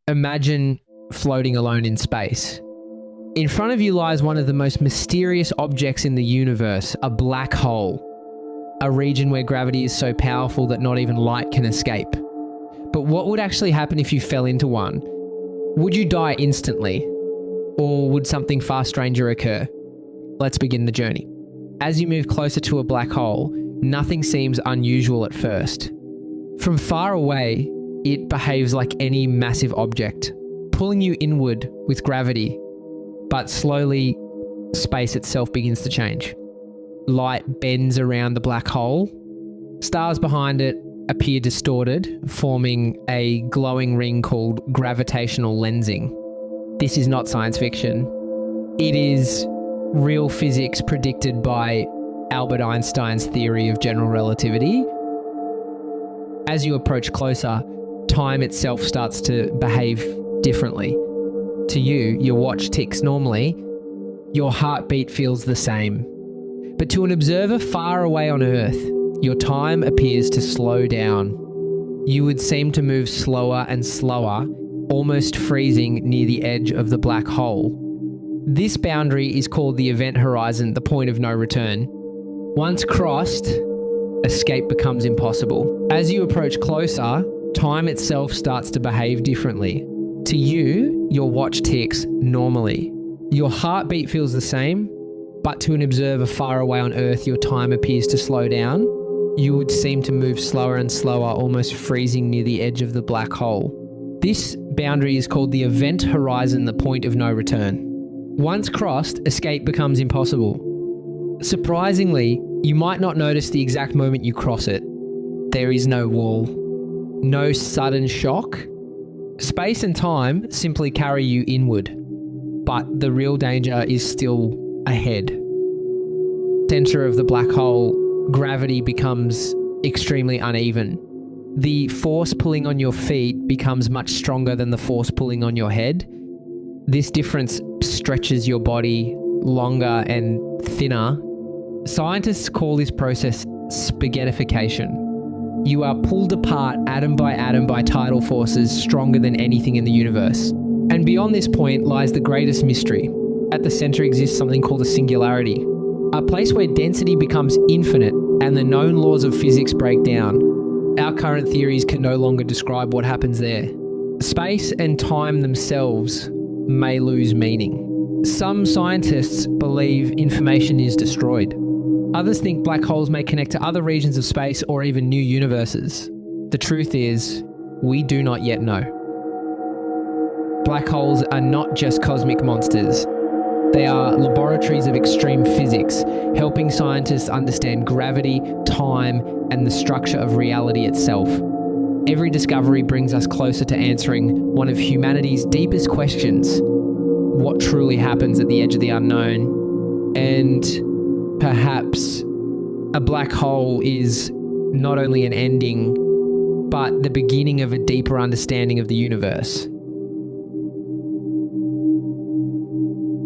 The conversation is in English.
Imagine floating alone in space. In front of you lies one of the most mysterious objects in the universe, a black hole, a region where gravity is so powerful that not even light can escape. But what would actually happen if you fell into one? Would you die instantly? Or would something far stranger occur? Let's begin the journey. As you move closer to a black hole, nothing seems unusual at first. From far away, it behaves like any massive object, pulling you inward with gravity. But slowly, space itself begins to change. Light bends around the black hole. Stars behind it appear distorted, forming a glowing ring called gravitational lensing. This is not science fiction. It is real physics predicted by Albert Einstein's theory of general relativity. As you approach closer, time itself starts to behave differently. To you, your watch ticks normally, your heartbeat feels the same. But to an observer far away on Earth, your time appears to slow down. You would seem to move slower and slower, almost freezing near the edge of the black hole. This boundary is called the event horizon, the point of no return. Once crossed, escape becomes impossible. As you approach closer, time itself starts to behave differently. To you, your watch ticks normally. Your heartbeat feels the same, but to an observer far away on Earth, your time appears to slow down. You would seem to move slower and slower, almost freezing near the edge of the black hole. This boundary is called the event horizon, the point of no return. Once crossed, escape becomes impossible. Surprisingly, you might not notice the exact moment you cross it. There is no wall, no sudden shock. Space and time simply carry you inward, but the real danger is still ahead. Center of the black hole, gravity becomes extremely uneven. The force pulling on your feet becomes much stronger than the force pulling on your head. This difference stretches your body longer and thinner. Scientists call this process spaghettification. You are pulled apart atom by tidal forces stronger than anything in the universe. And beyond this point lies the greatest mystery. At the center exists something called a singularity, a place where density becomes infinite and the known laws of physics break down. Our current theories can no longer describe what happens there. Space and time themselves may lose meaning. Some scientists believe information is destroyed. Others think black holes may connect to other regions of space or even new universes. The truth is, we do not yet know. Black holes are not just cosmic monsters. They are laboratories of extreme physics, helping scientists understand gravity, time, and the structure of reality itself. Every discovery brings us closer to answering one of humanity's deepest questions: what truly happens at the edge of the unknown? And perhaps a black hole is not only an ending, but the beginning of a deeper understanding of the universe.